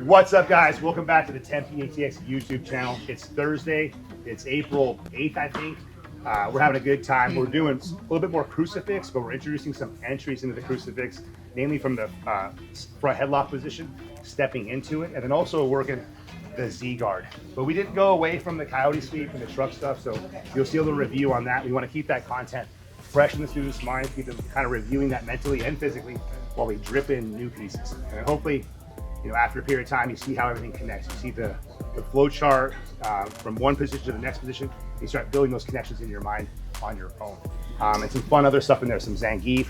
What's up, guys? Welcome back to the Planet ATX YouTube channel. It's Thursday. It's April 8th, I think. We're having a good time. We're doing a little bit more Crucifix, but we're introducing some entries into the Crucifix, namely from the front headlock position, stepping into it, and then also working the Z guard. But we didn't go away from the Coyote sweep and the truck stuff, so you'll see a little review on that. We want to keep that content fresh in the students' minds, keep them kind of reviewing that mentally and physically while we drip in new pieces. And hopefully, you know, after a period of time, you see how everything connects. You see the flow chart from one position to the next position. You start building those connections in your mind on your own. And some fun other stuff in there, some Zangief,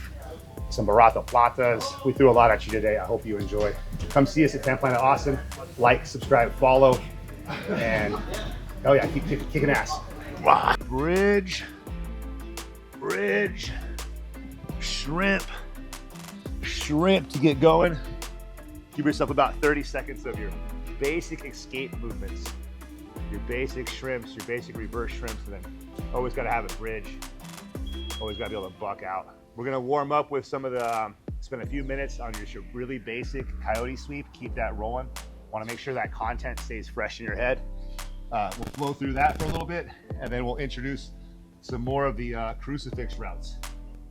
some Barata Platas. We threw a lot at you today. I hope you enjoy. Come see us at Planet Awesome. Like, subscribe, follow, and oh yeah, keep kicking ass. Wow. Bridge, shrimp to get going. Give yourself about 30 seconds of your basic escape movements, your basic shrimps, your basic reverse shrimps, and then always got to have a bridge. Always got to be able to buck out. We're going to warm up with some of the, spend a few minutes on your really basic Coyote sweep. Keep that rolling. Want to make sure that content stays fresh in your head. We'll flow through that for a little bit, and then we'll introduce some more of the Crucifix routes.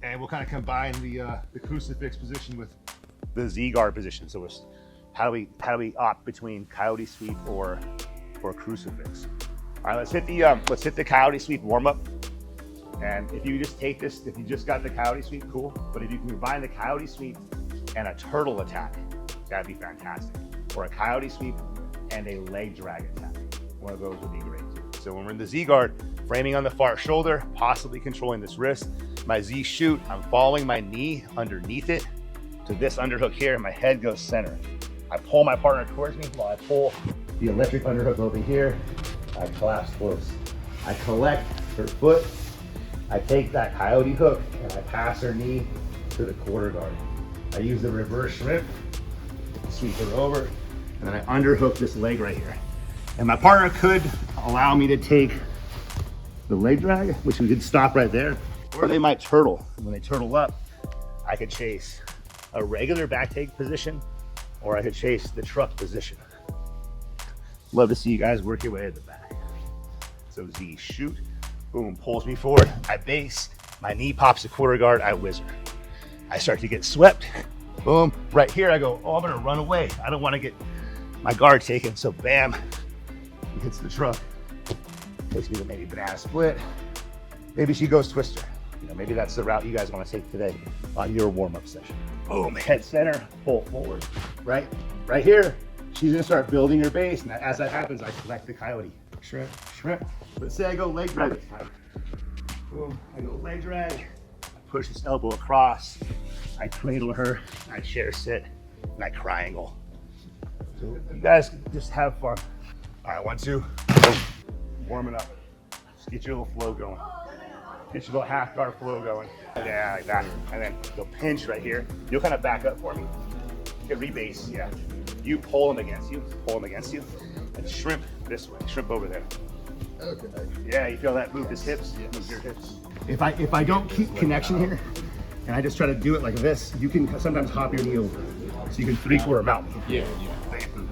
And we'll kind of combine the Crucifix position with the Z guard position. So how do we opt between Coyote sweep or Crucifix? All right, let's hit the Coyote sweep warm up. And if you just take this, if you just got the Coyote sweep, cool. But if you can combine the Coyote sweep and a turtle attack, that'd be fantastic. Or a Coyote sweep and a leg drag attack. One of those would be great too. So when we're in the Z guard, framing on the far shoulder, possibly controlling this wrist. My Z shoot, I'm following my knee underneath it to this underhook here, and my head goes center. I pull my partner towards me while I pull the electric underhook over here. I collapse close. I collect her foot. I take that Coyote hook and I pass her knee to the quarter guard. I use the reverse shrimp, sweep her over, and then I underhook this leg right here. And my partner could allow me to take the leg drag, which we could stop right there, or they might turtle. When they turtle up, I could chase a regular back take position, or I could chase the truck position. Love to see you guys work your way to the back. So Z shoot, boom, pulls me forward. I base, my knee pops the quarter guard, I whizzer. I start to get swept, boom. Right here I go, oh, I'm gonna run away. I don't wanna get my guard taken, so bam, he hits the truck. Takes me to maybe banana split. Maybe she goes twister. You know, maybe that's the route you guys wanna take today on your warm-up session. Boom, head center, pull forward. Right here, she's gonna start building her base, and as that happens, I collect the Coyote. Shrimp. Let's say I go leg drag this time. Boom, I go leg drag, I push this elbow across, I cradle her, I chair sit, and I triangle. So you guys just have fun. All right, 1, 2, boom. Warming up. Just get your little flow going. Get your little half guard flow going. Yeah, like that. And then you'll pinch right here. You'll kind of back up for me. You can rebase, yeah. You pull them against you, and shrimp this way, shrimp over there. Okay. Yeah, you feel that? Move his hips, move your hips. If I don't keep connection here, and I just try to do it like this, you can sometimes hop your knee over. So you can 3/4 mount. Yeah.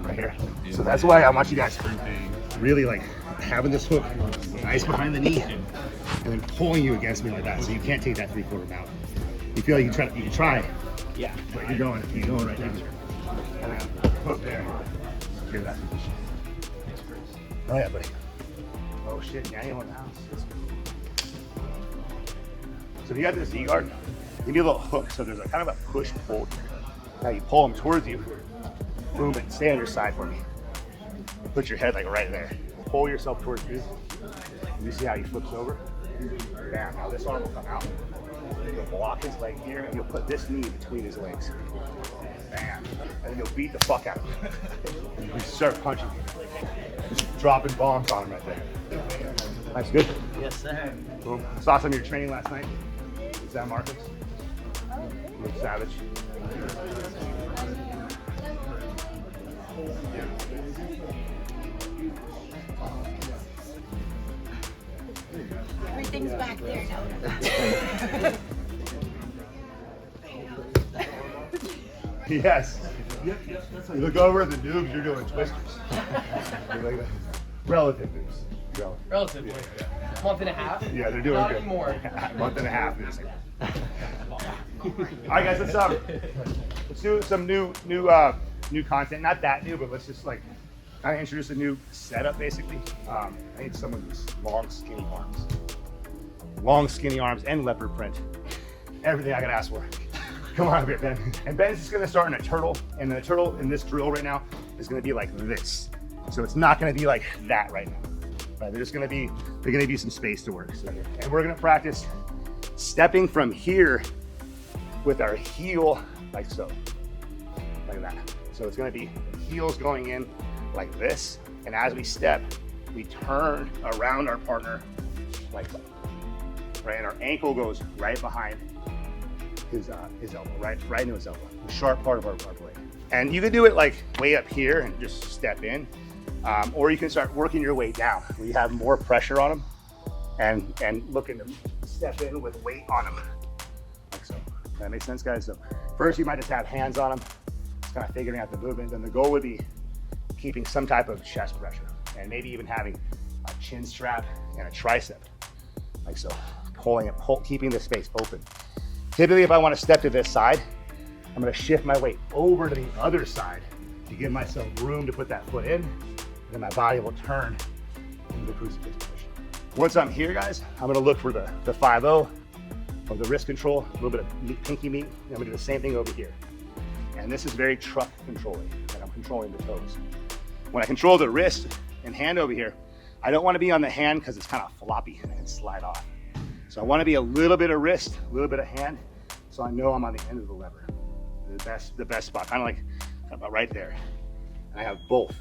Right here. So that's why I want you guys really like having this hook nice behind the knee, and then pulling you against me like that, so you can't take that 3/4 mount. You feel like you can try. Yeah. But you're going right now. And then hook there. Secure that position. Oh yeah, buddy. Oh shit, yeah, you in the house. So if you got this Z guard, you need a little hook. So there's a kind of a push pull here. Now you pull them towards you. Boom, and stay on your side for me. Put your head like right there. Pull yourself towards you. You see how he flips over? Bam, now this arm will come out. You'll block his leg here, and you'll put this knee between his legs. Bam, and then you'll beat the fuck out of him. And you start punching him. Just dropping bombs on him right there. Nice, good? Yes, sir. Boom. Saw some of your training last night. Is that Marcus? Luke Savage. Everything's back there now. Yes. Yep, that's you look over at the noobs, you're doing twisters. Like that. Relative noobs. Relatively. Yeah. Month and a half? Yeah, they're doing not good. Anymore. Month and a half. All right, guys, let's do some new content. Not that new, but let's just like kind of introduce a new setup, basically. I need someone with long, skinny arms, and leopard print. Everything I could ask for. Come on up here, Ben. And Ben's just gonna start in a turtle, and the turtle in this drill right now is gonna be like this. So it's not gonna be like that right now. Right? They're gonna give you some space to work. So, and we're gonna practice stepping from here with our heel like so, like that. So it's gonna be heels going in like this, and as we step, we turn around our partner like that. Right, and our ankle goes right behind his elbow, right into his elbow, the sharp part of our blade. And you can do it like way up here and just step in, or you can start working your way down where you have more pressure on them, and looking to step in with weight on them, like so. That makes sense, guys? So first you might just have hands on them, just kind of figuring out the movement. Then the goal would be keeping some type of chest pressure, and maybe even having a chin strap and a tricep, like so. Keeping the space open. Typically, if I want to step to this side, I'm going to shift my weight over to the other side to give myself room to put that foot in, and then my body will turn into the crucifix position. Once I'm here, guys, I'm going to look for the 5-0 of the wrist control, a little bit of pinky meat. I'm going to do the same thing over here. And this is very truck controlling, and I'm controlling the toes. When I control the wrist and hand over here, I don't want to be on the hand because it's kind of floppy and it can slide off. So I want to be a little bit of wrist, a little bit of hand, so I know I'm on the end of the lever. The best spot, kind of about right there. And I have both.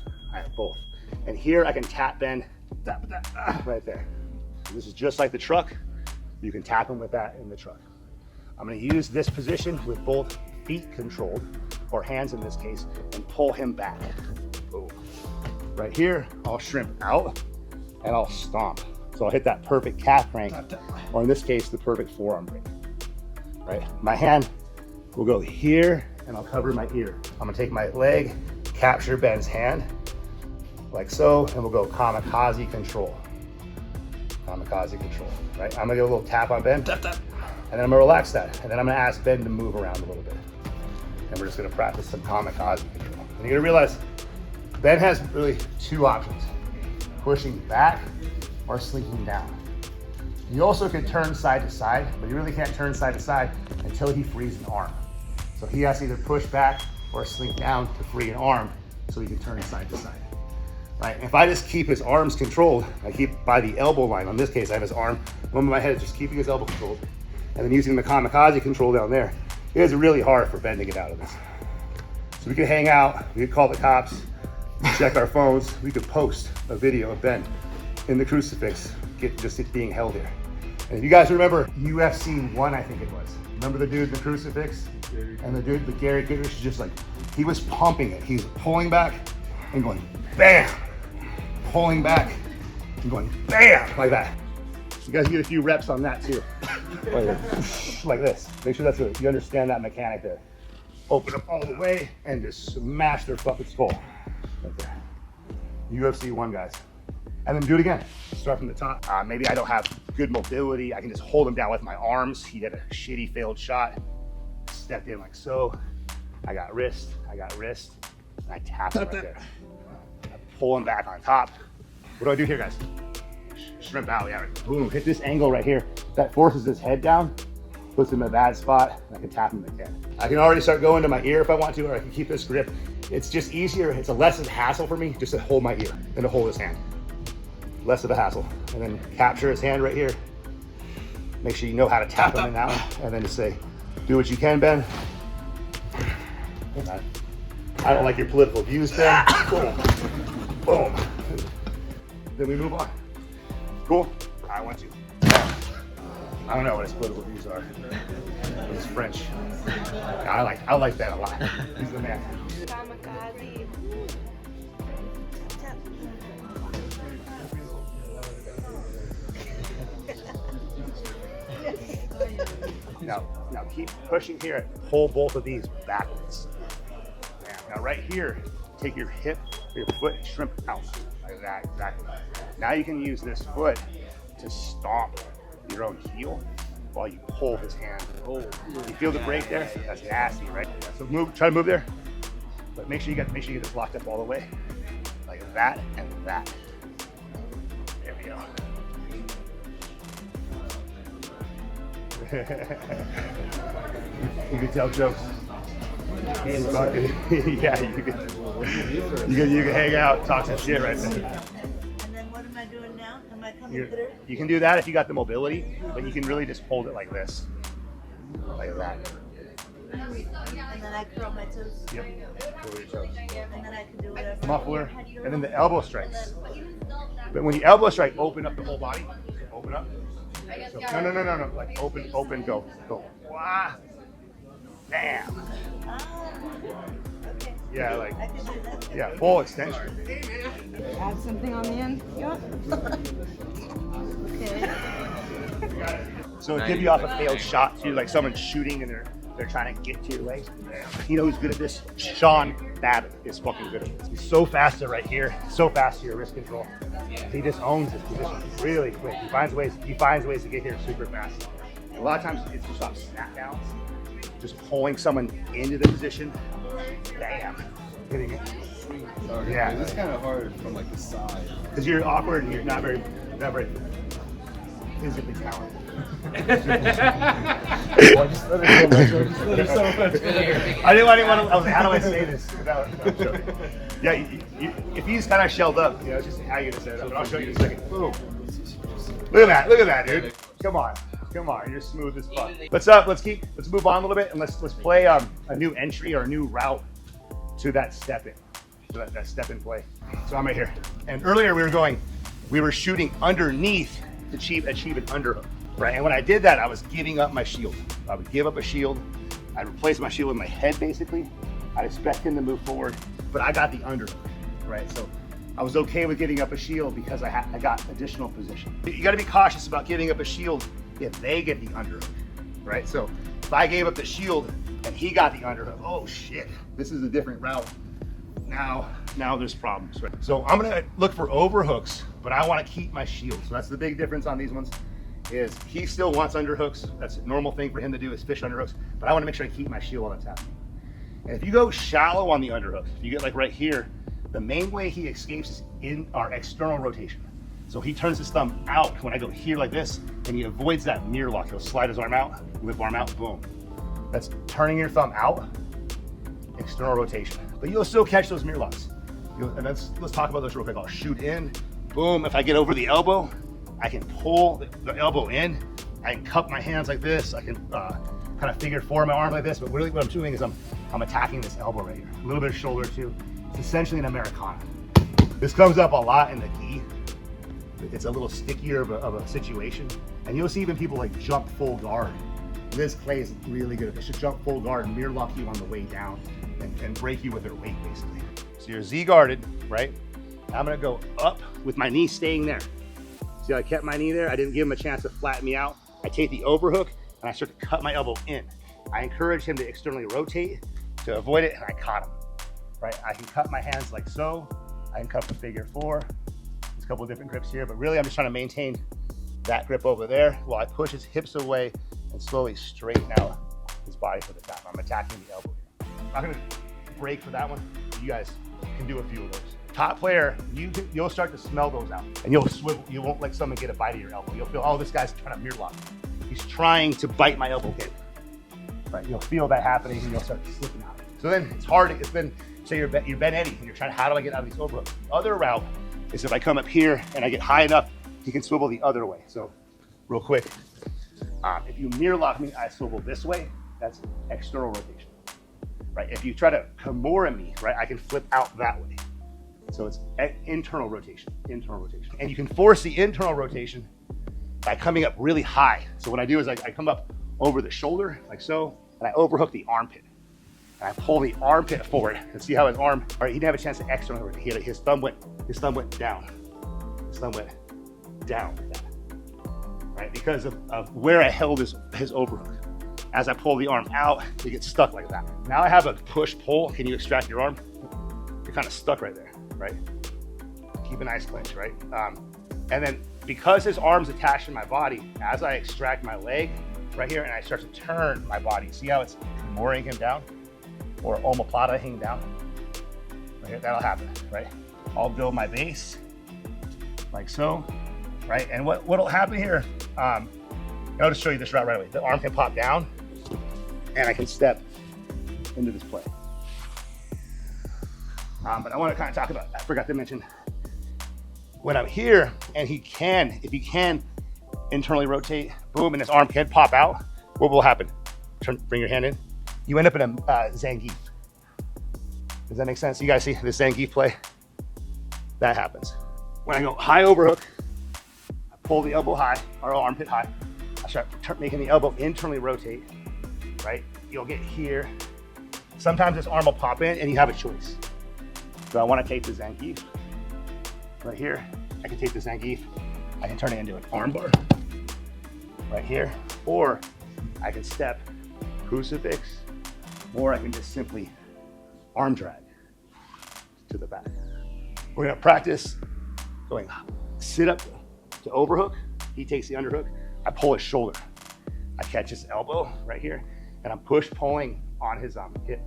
And here I can tap bend, right there. This is just like the truck. You can tap him with that in the truck. I'm going to use this position with both feet controlled, or hands in this case, and pull him back. Boom. Right here, I'll shrimp out and I'll stomp. So I'll hit that perfect calf crank, or in this case, the perfect forearm break. Right? My hand will go here and I'll cover my ear. I'm gonna take my leg, capture Ben's hand, like so, and we'll go kamikaze control. Kamikaze control, right? I'm gonna get a little tap on Ben, and then I'm gonna relax that. And then I'm gonna ask Ben to move around a little bit. And we're just gonna practice some kamikaze control. And you're gonna realize Ben has really two options: pushing back or slinking down. You also can turn side to side, but you really can't turn side to side until he frees an arm. So he has to either push back or slink down to free an arm so he can turn side to side. Right? If I just keep his arms controlled, I keep by the elbow line. In this case, I have his arm, one of my head is just keeping his elbow controlled, and then using the kamikaze control down there. It is really hard for Ben to get out of this. So we could hang out, we could call the cops, check our phones, we could post a video of Ben in the crucifix, just it being held here. And if you guys remember UFC 1, I think it was. Remember the dude in the crucifix? And the dude, the Gary Goodrich, just like, he was pumping it. He's pulling back and going, bam! Pulling back and going, bam! Like that. You guys get a few reps on that too. Like this. Make sure that's it. You understand that mechanic there. Open up all the way and just smash their fucking skull. Right there. UFC 1, guys. And then do it again. Start from the top. Maybe I don't have good mobility. I can just hold him down with my arms. He did a shitty failed shot. Stepped in like so. I got wrist, and I tap him right there. I pull him back on top. What do I do here, guys? Shrimp out, yeah. Boom, hit this angle right here. That forces his head down, puts him in a bad spot, and I can tap him again. I can already start going to my ear if I want to, or I can keep this grip. It's just easier, it's a less of a hassle for me just to hold my ear than to hold his hand. Less of a hassle. And then capture his hand right here. Make sure you know how to tap him in now, and then just say, do what you can, Ben. I don't like your political views, Ben. Boom. Boom. Then we move on. Cool? I want you. I don't know what his political views are. He's French. I like that a lot. He's the man. Kamikaze. Now keep pushing here. Pull both of these backwards. Now right here, take your hip or your foot and shrimp out like that, exactly. Now you can use this foot to stomp your own heel while you pull his hand. Oh, you feel the break there? That's nasty, right? So try to move there, but make sure you get this locked up all the way, like that and that. There we go. You can tell jokes. Yeah, you can hang out, talk some shit right there. And then what am I doing now? Am I coming through? You can do that if you got the mobility, but you can really just hold it like this, like that. And then I curl my toes. Yep. Curl your toes. And then I can do whatever. Muffler, and then the elbow strikes. But when you elbow strike, open up the whole body. Open up. So, no. Like open, go. Wow. Bam. Okay. Yeah, like, I can do that. yeah, full extension. Add something on the end. Yeah. Okay. So it give you off a failed shot too, like someone's shooting and they're trying to get to your legs. You know who's good at this? Sean Babbitt is fucking good at this. He's so fast at right here, so fast to your wrist control. He just owns his position really quick. He finds ways to get here super fast. And a lot of times it's just off snap downs, just pulling someone into the position. Bam. Hitting it. Yeah. It's kind of hard from like the side. Because you're awkward and you're not very physically talented. I didn't want to. I was like, how do I say this? No, I'm joking. Yeah, if he's kind of shelled up, you know, it's just how you're gonna set it up. But I'll show you in a second. Boom. Look at that, dude. Come on, you're smooth as fuck. Let's move on a little bit and let's play a new entry or a new route to that step in, to that step in play. So I'm right here, and earlier we were shooting underneath to achieve an underhook. Right, and when I did that, I was giving up my shield. I would give up a shield. I'd replace my shield with my head, basically. I'd expect him to move forward, but I got the underhook, right? So I was okay with giving up a shield because I got additional position. You gotta be cautious about giving up a shield if they get the underhook, right? So if I gave up the shield and he got the underhook, oh shit, this is a different route. Now there's problems, right? So I'm gonna look for overhooks, but I wanna keep my shield. So that's the big difference on these ones. Is he still wants underhooks. That's a normal thing for him to do is fish underhooks, but I want to make sure I keep my shield on the tap. And if you go shallow on the underhook, if you get like right here, the main way he escapes is in our external rotation. So he turns his thumb out when I go here like this, and he avoids that mirror lock. He'll slide his arm out, whip arm out, boom. That's turning your thumb out, external rotation. But you'll still catch those mirror locks. And let's talk about those real quick. I'll shoot in, boom. If I get over the elbow, I can pull the elbow in. I can cup my hands like this. I can kind of figure four my arm like this. But really what I'm doing is I'm attacking this elbow right here. A little bit of shoulder too. It's essentially an Americana. This comes up a lot in the gi. It's a little stickier of a situation. And you'll see even people like jump full guard. Liz Clay is really good at this. She'll jump full guard and mirror lock you on the way down and break you with her weight basically. So you're Z guarded, right? I'm gonna go up with my knee staying there. See how I kept my knee there? I didn't give him a chance to flatten me out. I take the overhook and I start to cut my elbow in. I encourage him to externally rotate to avoid it, and I caught him, right? I can cut my hands like so. I can cut the figure four. There's a couple of different grips here, but really I'm just trying to maintain that grip over there while I push his hips away and slowly straighten out his body for the tap. I'm attacking the elbow here. I'm not gonna break for that one. You guys can do a few of those. Top player, you'll start to smell those out, and you'll swivel. You won't let someone get a bite of your elbow. You'll feel, oh, this guy's trying to mirror lock. He's trying to bite my elbow in. Right, you'll feel that happening, and you'll start slipping out. So then it's hard. It's then say you're Ben Eddie, and you're trying, how do I get out of these overhooks? The other route is if I come up here and I get high enough, he can swivel the other way. So, real quick, if you mirror lock me, I swivel this way. That's external rotation. Right. If you try to Kimura me, right, I can flip out that way. So it's internal rotation, And you can force the internal rotation by coming up really high. So what I do is I come up over the shoulder, like so, and I overhook the armpit. And I pull the armpit forward and see how his arm, all right, he didn't have a chance to externally rotate. His thumb went down. His thumb went down like that, right? Because of where I held his overhook. As I pull the arm out, it gets stuck like that. Now I have a push-pull. Can you extract your arm? kind of stuck right there, right? Keep a nice clench, right? And then because his arm's attached to my body, as I extract my leg right here and I start to turn my body, see how it's mooring him down or omoplata him down? Right here, that'll happen, right? I'll build my base like so, right? And what'll happen here, I'll just show you this route right away. The arm can pop down and I can step into this play. But I want to kind of talk about, I forgot to mention, when I'm here and if he can internally rotate, boom, and his arm can pop out, what will happen? Bring your hand in. You end up in a Zangief. Does that make sense? You guys see the Zangief play? That happens. When I go high overhook, I pull the elbow high, or armpit high. I start making the elbow internally rotate, right? You'll get here. Sometimes this arm will pop in and you have a choice. So I want to take the Zangief right here. I can take the Zangief. I can turn it into an arm bar right here, or I can step Crucifix, or I can just simply arm drag to the back. We're gonna practice going sit up to overhook. He takes the underhook. I pull his shoulder. I catch his elbow right here, and I'm pulling on his hip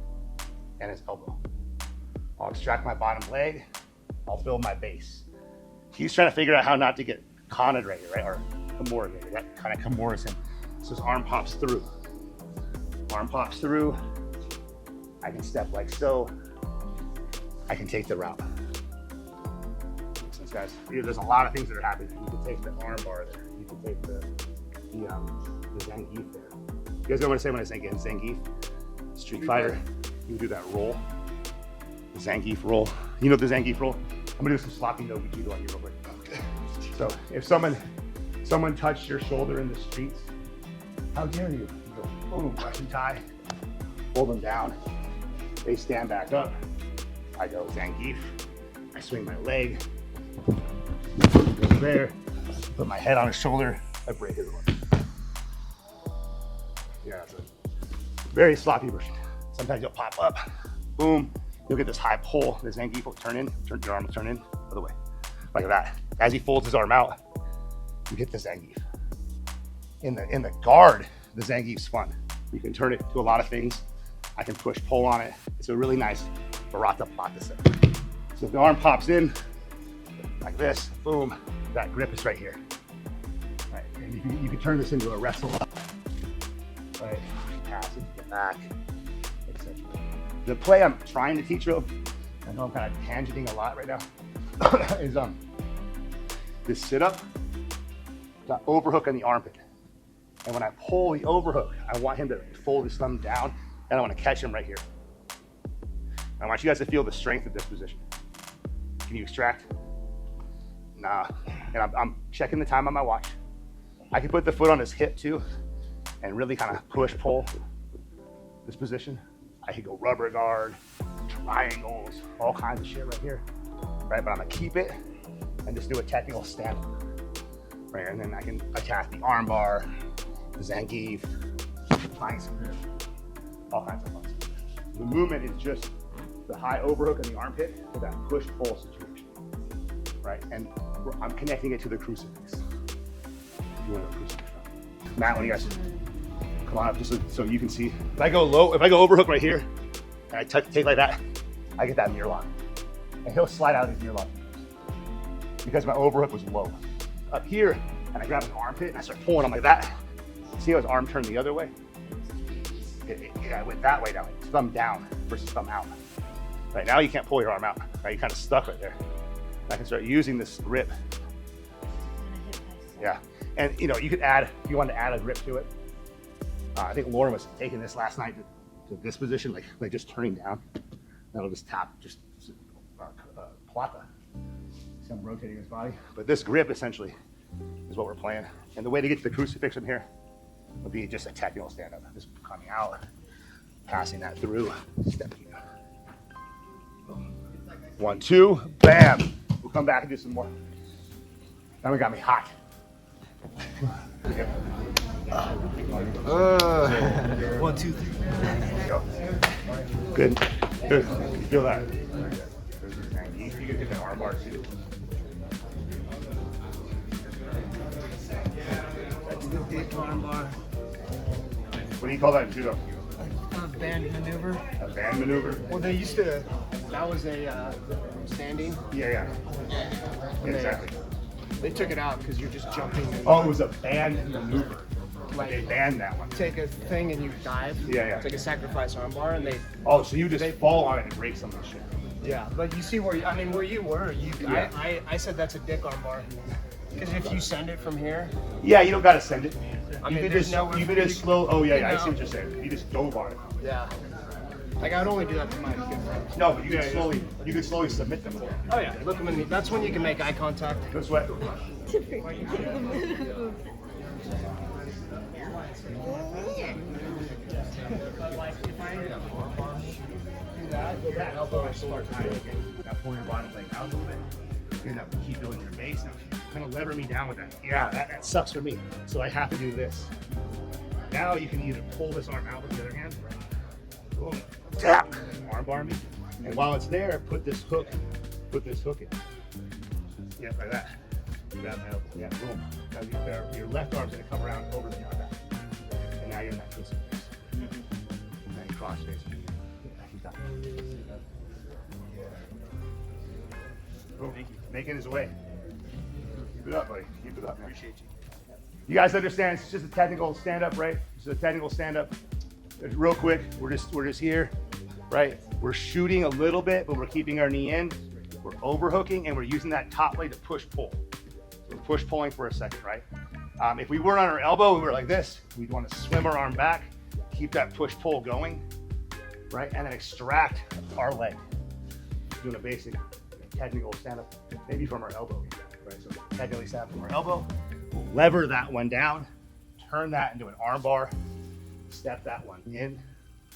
and his elbow. I'll extract my bottom leg. I'll build my base. He's trying to figure out how not to get Kana'd right here, right? Or Kimura maybe. That kind of Kimura's him. So his arm pops through. Arm pops through. I can step like so. I can take the route. Makes sense, guys? There's a lot of things that are happening. You can take the arm bar there. You can take the Zangief there. You guys know what I say when I say Zangief? Street Fighter. You can do that roll. The Zangief roll. You know the Zangief roll? I'm gonna do some sloppy no judo on you real quick. Okay. So if someone touched your shoulder in the streets, how dare you? You go boom, Russian tie, pull them down. They stand back up. I go Zangief. I swing my leg. Go there. Put my head on his shoulder. I break his arm. Yeah, it's a very sloppy version. Sometimes you'll pop up. Boom. You'll get this high pull. The Zangief will turn in. Your arm will turn in. Other way. Like that. As he folds his arm out, you hit the Zangief. In the guard, the Zangief's fun. You can turn it to a lot of things. I can push pull on it. It's a really nice Barata plata set. So if the arm pops in like this, boom, that grip is right here. Right. And you can turn this into a wrestle up. Right. Pass it to the back, etc. The play I'm trying to teach you, I know I'm kind of tangenting a lot right now, is this sit up, the overhook on the armpit. And when I pull the overhook, I want him to fold his thumb down, and I want to catch him right here. I want you guys to feel the strength of this position. Can you extract? Nah. And I'm checking the time on my watch. I can put the foot on his hip too, and really kind of push, pull this position. I could go rubber guard, triangles, all kinds of shit right here. Right, but I'm gonna keep it and just do a technical stand up. Right, and then I can attack the arm bar, the Zangief, flying grip, all kinds of fun stuff. The movement is just the high overhook in the armpit with that push-pull situation, right? And I'm connecting it to the Crucifix. If you want a Crucifix. Matt, when you guys come on up, just so you can see. If I go low, if I go overhook right here, and I take like that, I get that mirror lock. And he'll slide out his mirror lock because my overhook was low. Up here, and I grab his armpit and I start pulling him like that. See how his arm turned the other way? I went that way down, thumb down versus thumb out. Right now you can't pull your arm out. Right, you're kind of stuck right there. And I can start using this grip. Yeah, and you know you could add if you want to add a grip to it. I think Lauren was taking this last night to this position, like just turning down. That'll just tap plata. See I'm rotating his body, but this grip essentially is what we're playing. And the way to get to the Crucifix from here would be just a technical stand-up. Just coming out, passing that through, stepping out. 1, 2, bam. We'll come back and do some more. Now we got me hot. 1, 2, 3. Good. Good. Feel that. bar too. Big arm bar. What do you call that in judo? A band maneuver. A band maneuver? Well, they used to. That was a standing. Yeah. And Exactly. They took it out because you're just jumping. And Oh, it was a band maneuver. Like, They banned that one. take a thing and you dive. Yeah. It's like a sacrifice arm bar, and they. Oh, so you just fall on it and break some of the shit. Yeah, but you see where where you were. Yeah. I said that's a dick arm bar. Because if you send it from here, Yeah, you don't gotta send it. I You mean, could there's just, nowhere you for could you just to- slow. Oh yeah, I you see know. what you're saying. You just dove on it. yeah. Like I would only do that to my good friends. No, but you could slowly submit them. Oh yeah, look them in the, that's when you can make eye contact. No sweat. Now pull your bottom leg out a little bit. You're gonna keep building your base. Now kind of lever me down with that. Yeah, that sucks for me. So I have to do this. Now you can either pull this arm out with the other hand. Boom. Tap. Arm bar me. And while it's there, put this hook in. Yeah, like that. Grab my elbow. Yeah, boom. Now your left arm's gonna come around over the back. And now you're in that crucifix. And then you cross face. Yeah, he's got it. Boom. Making his way. Keep it up, buddy. Keep it up. Appreciate you. You guys understand? It's just a technical stand-up, right? It's a technical stand-up. Real quick, we're just here, right? We're shooting a little bit, but we're keeping our knee in. We're overhooking, and we're using that top leg to push-pull. So we're push-pulling for a second, right? If we weren't on our elbow, we were like this. We'd want to swim our arm back, keep that push-pull going, right? And then extract our leg. Doing a basic technical stand-up, maybe from our elbow, right? So technically stand up from our elbow, lever that one down, turn that into an arm bar, step that one in.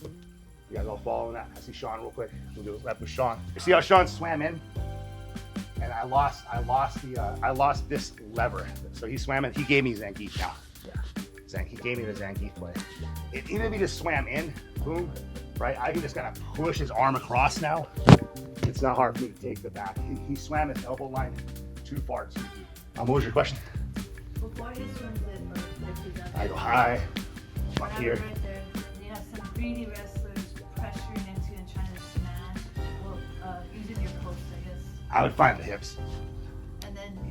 You guys all following that? I see Sean real quick. We'll do a rep with Sean. You see how Sean swam in? And I lost this lever. So he swam in, he gave me Zangief now. Yeah. He gave me the Zangief play. Even if he just swam in, boom, right? I can just kind of push his arm across now. It's not hard for me to take the back. He swam his elbow line too far. What was your question? Before he swims in, or if he does I go high, what up here. happened right there, you have some greedy wrestlers pressuring into you and trying to smash, well, using your post, I guess, I would find the hips. and then you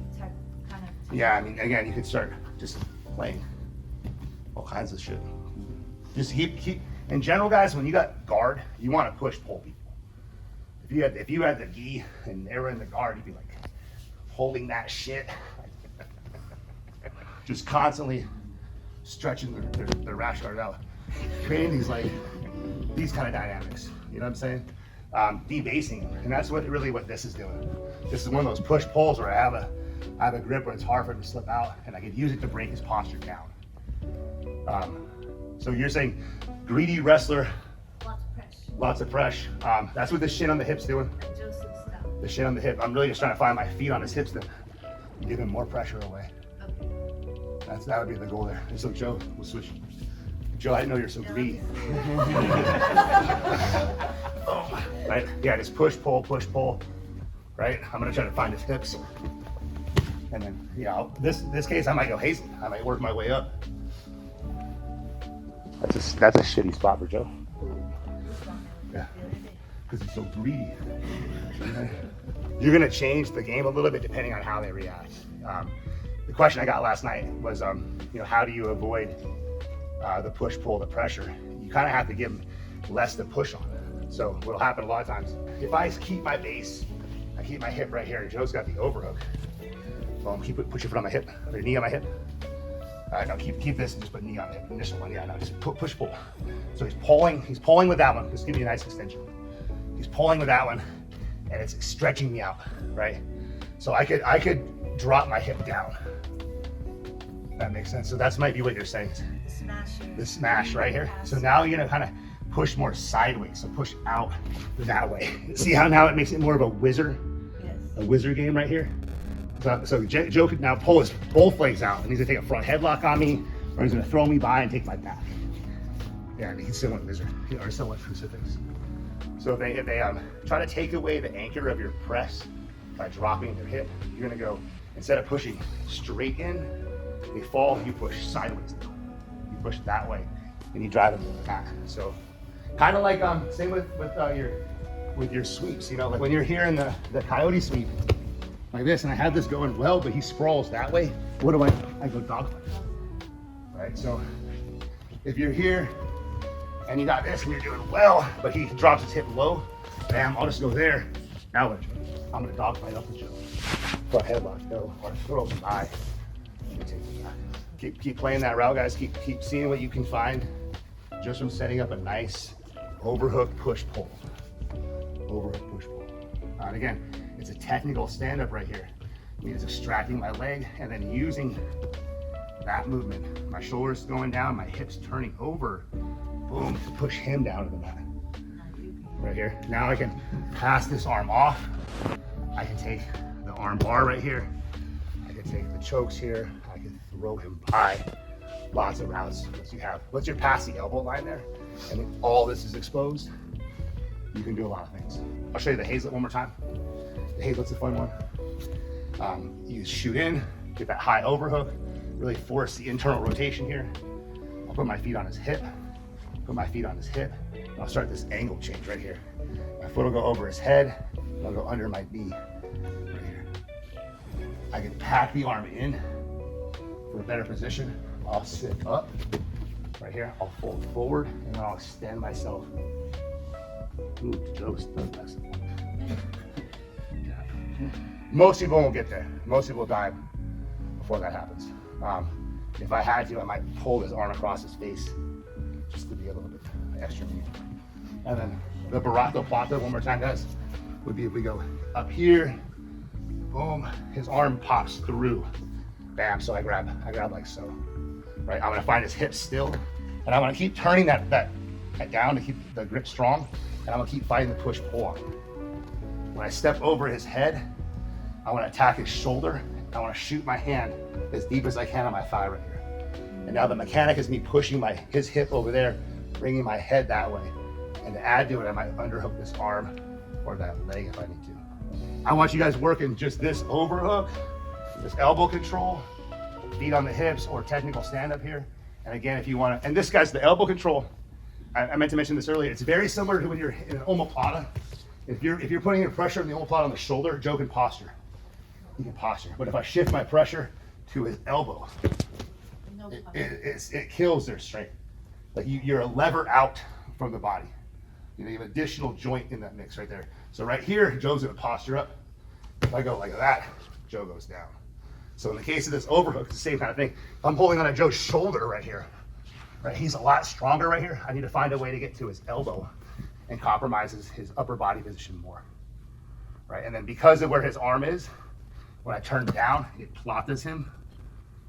kind of. Yeah, I mean, again, you could start just playing all kinds of shit. Just keep. In general, guys, when you got guard, you want to push pull people. If you had the gi and they were in the guard, you'd be like holding that shit, just constantly stretching their rash guard out, creating these kind of dynamics. You know what I'm saying? Debasing, and that's what this is doing. This is one of those push pulls where I have a grip where it's hard for him to slip out, and I could use it to break his posture down. So you're saying greedy wrestler, lots of press. That's what the shin on the hip's doing. Like Joseph style. The shin on the hip. I'm really just trying to find my feet on his hips then. Give him more pressure away. Okay. That would be the goal there. And so Joe, we'll switch. Joe, I know you're so greedy. Right? Yeah, just push, pull, right? I'm gonna try to find his hips. And then, yeah, this case I might go Hazen. I might work my way up. That's a shitty spot for Joe. Yeah, because he's so greedy. You're gonna change the game a little bit depending on how they react. The question I got last night was, how do you avoid the push-pull, the pressure? You kind of have to give them less to push on. So what'll happen a lot of times, if I keep my base, I keep my hip right here, Joe's got the overhook. Well, put your foot on my hip, or your knee on my hip. No, keep this and just put knee on the hip. Initial one, yeah, no, just push, pull. So he's pulling with that one. This gives me a nice extension. He's pulling with that one, and it's stretching me out, right? So I could drop my hip down. That makes sense. So that might be what you're saying. The smash right here. So now you're gonna kind of push more sideways. So push out that way. See how now it makes it more of a whizzer? Yes. A whizzer game right here. So Joe could now pull his both legs out, and he's gonna take a front headlock on me, or he's gonna throw me by and take my back. Yeah, and he's still went wizard, or still went crucifix. So if they try to take away the anchor of your press, by dropping their hip. You're gonna go, instead of pushing straight in, they fall, you push sideways now. You push that way, and you drive them to the back. So, kind of like same with your sweeps. You know, like when you're here in the Coyote sweep, like this, and I have this going well, but he sprawls that way. What do I go dog fight, right? So, if you're here and you got this and you're doing well, but he drops his hip low, bam, I'll just go there. Now what? I'm gonna dog fight up the Joe. Front headlock, go, or throw him by. Keep playing that route, guys. Keep seeing what you can find just from setting up a nice overhook push pull. Overhook push pull. And again, it's a technical stand up right here. It means extracting my leg and then using that movement. My shoulders going down, my hips turning over, boom, to push him down to the mat. Right here. Now I can pass this arm off. I can take the arm bar right here. I can take the chokes here. I can throw him by. Lots of routes. Once you're past the elbow line there, and then all this is exposed, you can do a lot of things. I'll show you the Hazlet one more time. The Hazlet's a fun one. You shoot in, get that high overhook, really force the internal rotation here. I'll put my feet on his hip, put my feet on his hip, and I'll start this angle change right here. My foot will go over his head, and I'll go under my knee right here. I can pack the arm in for a better position. I'll sit up right here. I'll fold forward, and then I'll extend myself. Ooh, Joe's done this. Most people won't get there. Most people die before that happens. If I had to, I might pull his arm across his face just to be a little bit extra meat. And then the Barato Plata, one more time, guys, would be if we go up here, boom, his arm pops through, bam, so I grab like so, right? I'm gonna find his hips still, and I'm gonna keep turning that down to keep the grip strong, and I'm gonna keep fighting the push-pull on. When I step over his head, I wanna attack his shoulder. I wanna shoot my hand as deep as I can on my thigh right here. And now the mechanic is me pushing his hip over there, bringing my head that way. And to add to it, I might underhook this arm or that leg if I need to. I want you guys working just this overhook, this elbow control, feet on the hips, or technical stand-up here. And again, if you wanna, and this guy's the elbow control. I meant to mention this earlier. It's very similar to when you're in an omoplata. If you're putting your pressure in the omoplata on the shoulder, Joe can posture. He can posture. But if I shift my pressure to his elbow, it kills their strength. Like you're a lever out from the body. You have additional joint in that mix right there. So right here, Joe's gonna posture up. If I go like that, Joe goes down. So in the case of this overhook, it's the same kind of thing. I'm holding on to Joe's shoulder right here. Right, he's a lot stronger right here. I need to find a way to get to his elbow and compromises his upper body position more. Right, and then because of where his arm is, when I turn down, it platas him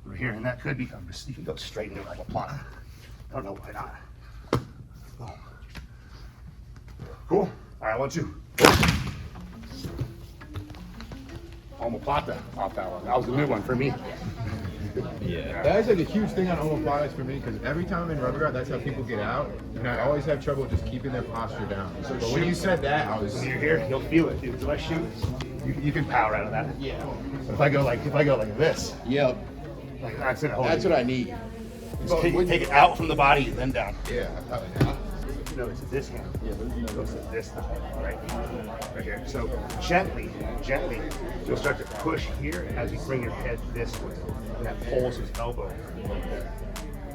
right here, and that could become just, you can go straight into like a plata. I don't know why not. Boom. Cool. All right, 1, 2. Omoplata off that one. That was a new one for me. Yeah. That's like a huge thing on omoplatas for me because every time I'm in rubber guard, that's how people get out. And I always have trouble just keeping their posture down. So but when you said that, I was. When you're here, you'll feel it, dude. So if I shoot, you can power out of that. Yeah. But if I go like this, Yep. like that's it. That's what I need. Just take it out from the body and then down. Yeah. No, it's this hand. Yeah, it goes to this hand, right here. So gently, you'll start to push here as you bring your head this way, and that pulls his elbow.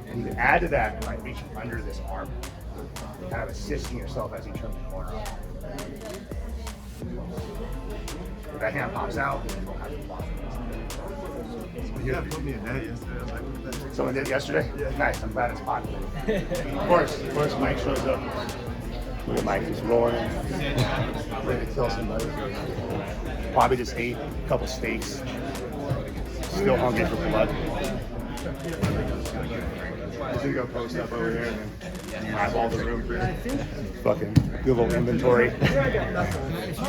And you can add to that by reaching under this arm, kind of assisting yourself as you turn the corner off. If that hand pops out, then you'll have to block it. Yeah, put me in that yesterday. I was like, what the heck? Someone did yesterday? Yeah. Nice, I'm glad it's popular. Of course, Mike shows up. Look at Mike, he's roaring, ready to kill somebody. Probably just ate a couple steaks. Still hungry for blood. He's gonna go post up over here and then eyeball the room for fucking Google inventory.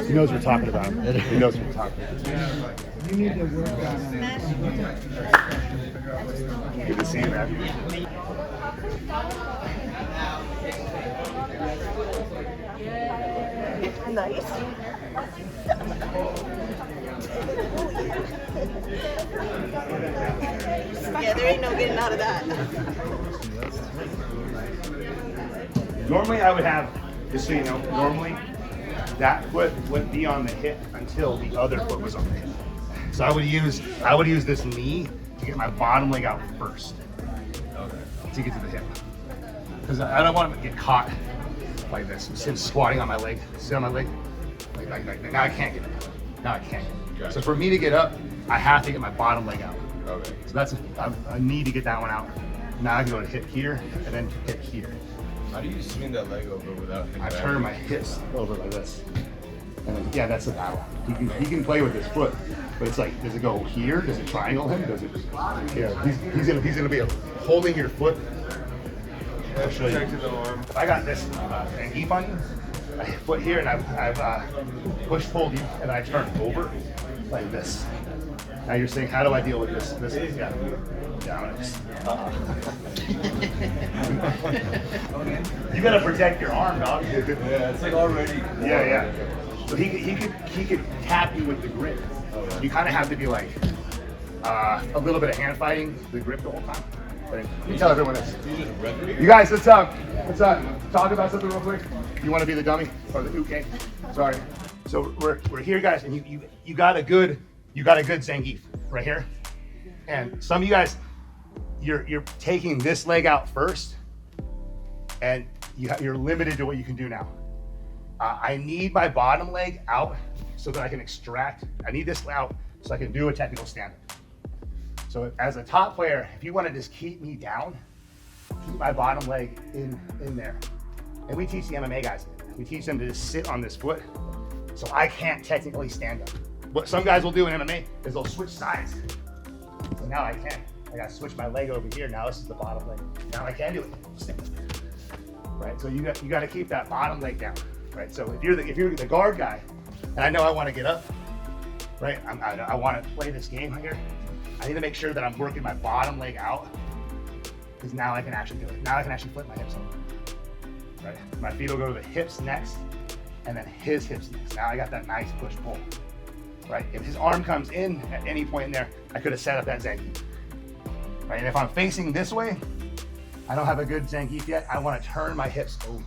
He knows we're talking about him. He knows what we're talking about. You need to work on Good to see you, man. Nice. Yeah, there ain't no getting out of that. Normally I would have, just so you know, normally that foot wouldn't be on the hip until the other foot was on the hip. So I would use this knee to get my bottom leg out first to get to the hip. Because I don't want to get caught like this. I'm squatting on my leg. Sit on my leg. Like now I can't get it. Now I can't get it. So for me to get up, I have to get my bottom leg out. Okay. So that's I need to get that one out. Now I can go to hip here and then hip here. How do you swing that leg over without? I turn my hips over like this. And then, yeah, that's the battle. He can play with his foot, but it's like, does it go here? Does it triangle him? Does it? Yeah, he's gonna be holding your foot. I'll show you. If I got this and keep on you, I foot here and I've push pulled you and I turn over like this. Now you're saying, how do I deal with this? This is yeah. You gotta protect your arm, dog. Yeah, it's like already. Yeah. So he could tap you with the grip. You kind of have to be like a little bit of hand fighting the grip the whole time. But you tell everyone this. You guys, let's talk about something real quick. You want to be the dummy or the uke? Sorry. So we're here, guys, and you got a good Zangief right here. And some of you guys, you're taking this leg out first, and you're limited to what you can do now. I need my bottom leg out so that I can extract. I need this out so I can do a technical stand-up. So as a top player, if you want to just keep me down, keep my bottom leg in there. And we teach the MMA guys, we teach them to just sit on this foot so I can't technically stand up. What some guys will do in MMA is they'll switch sides. So now I can. I gotta switch my leg over here. Now this is the bottom leg. Now I can do it. Right, so you got to keep that bottom leg down. Right, so if you're the guard guy, and I know I want to get up, right? I want to play this game here. I need to make sure that I'm working my bottom leg out, because now I can actually do it. Now I can actually flip my hips over. Right, my feet will go to the hips next, and then his hips next. Now I got that nice push pull. Right, if his arm comes in at any point in there, I could have set up that Zangief. Right, and if I'm facing this way, I don't have a good Zangief yet. I want to turn my hips over.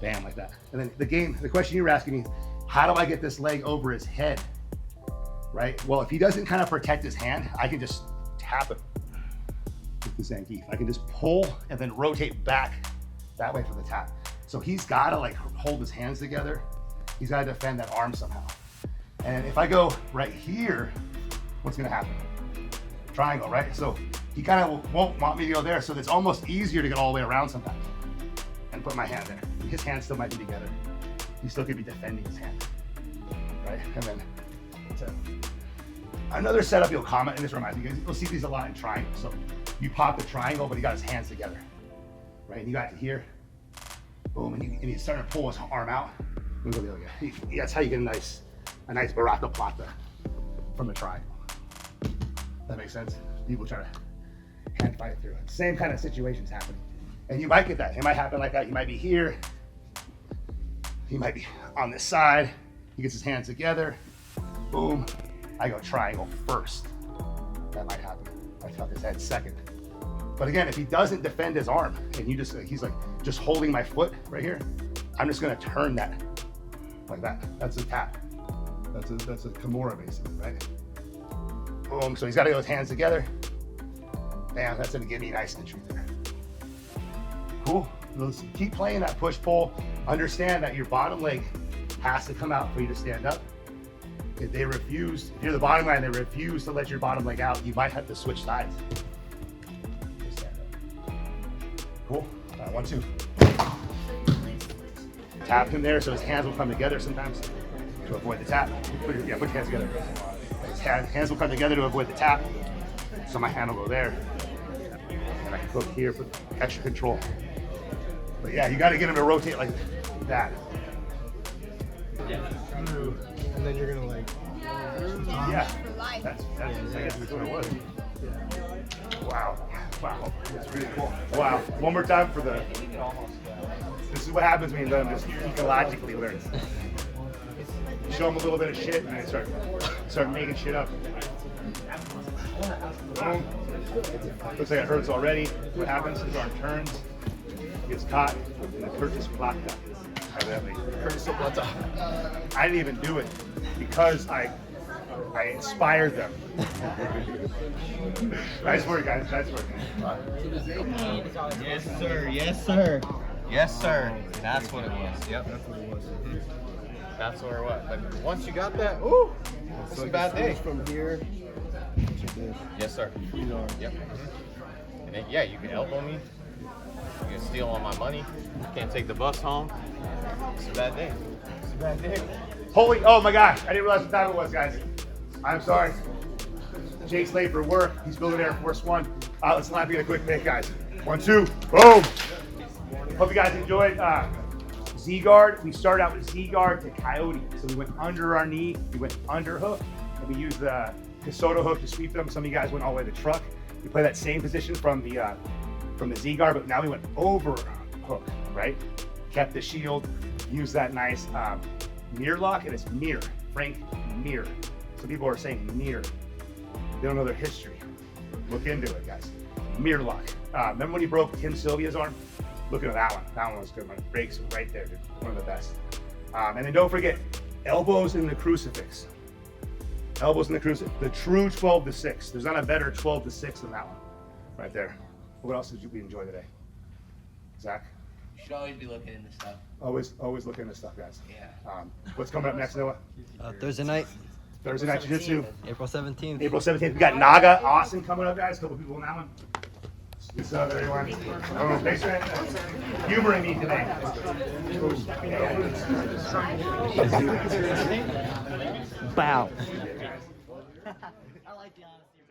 Bam, like that. And then the question you were asking me, how do I get this leg over his head? Right? Well, if he doesn't kind of protect his hand, I can just tap it with the Zangief. I can just pull and then rotate back that way for the tap. So he's got to like hold his hands together. He's got to defend that arm somehow. And if I go right here, what's going to happen? Triangle, right? So he kind of won't want me to go there. So it's almost easier to get all the way around sometimes and put my hand there. His hands still might be together. He still could be defending his hand, right? And then another setup you'll comment, and this reminds me, you'll see these a lot in triangle. So you pop the triangle, but he got his hands together, right? And you got to here, boom, and he's starting to pull his arm out. That's how you get a nice Baraka Plata from the triangle. That makes sense? People try to hand fight it through. Same kind of situations happening. And you might get that. It might happen like that. You might be here. He might be on this side. He gets his hands together. Boom. I go triangle first. That might happen. I tuck his head second. But again, if he doesn't defend his arm and he's like just holding my foot right here, I'm just gonna turn that like that. That's a tap. That's a Kimura basically, right? Boom. So he's got to go his hands together. Bam. That's gonna give me a nice entry there. Cool. Let's keep playing that push pull. Understand that your bottom leg has to come out for you to stand up. If you're the bottom line, they refuse to let your bottom leg out, you might have to switch sides. Just stand up. Cool. All right, 1, 2. Tap him there so his hands will come together sometimes to avoid the tap. Put your hands together. His hands will come together to avoid the tap. So my hand will go there. And I can hook here for extra control. But yeah, you got to get him to rotate like that. And then you're gonna like. Yeah, that's I guess that's what it was. Wow, that's really cool. Wow, one more time for the. This is what happens when you let them just ecologically learn. You show them a little bit of shit and they start making shit up. Boom. Looks like it hurts already. What happens? His arm turns, gets caught, and the Curtis plata. Evidently. Curtis plata. I didn't even do it because I inspired them. Nice work, guys. Nice work. Yes, sir. Yes, sir. Yes, sir. That's what it was. Yep. That's what it was. That's where it was. But once you got that, ooh, it's a bad day. From here to this. Yes, sir. Yep. And then, yeah, you can elbow me. You can steal all my money. You can't take the bus home. It's a bad day. It's a bad day. Holy, oh my gosh, I didn't realize what time it was, guys. I'm sorry. Jake's late for work. He's building Air Force One. Let's not get a quick pick, guys. 1, 2, boom. Hope you guys enjoyed Z-guard. We started out with Z-guard to Coyote. So we went under our knee, we went under hook, and we used the Coyote hook to sweep them. Some of you guys went all the way to the truck. We play that same position from the Z-guard, but now we went over hook, right? Kept the shield, used that nice mirror lock, and it's mirror, Frank, mirror. Some people are saying mirror. They don't know their history. Look into it, guys. Mirror lock. Remember when he broke Tim Sylvia's arm? Look at that one. That one was good. When it breaks right there, dude. One of the best. And then don't forget, elbows in the crucifix. Elbows in the crucifix. The true 12 to 6. There's not a better 12 to 6 than that one. Right there. What else did we enjoy today? Zach? You should always be looking into stuff. Always look into stuff, guys. Yeah. What's coming up next, Noah? Thursday night, Thursday night Jiu Jitsu. April 17th. April 17th. We got Naga Austin coming up, guys. A couple people in that one. What's up, everyone? Oh, thanks for humoring me today. Wow. I like the honesty.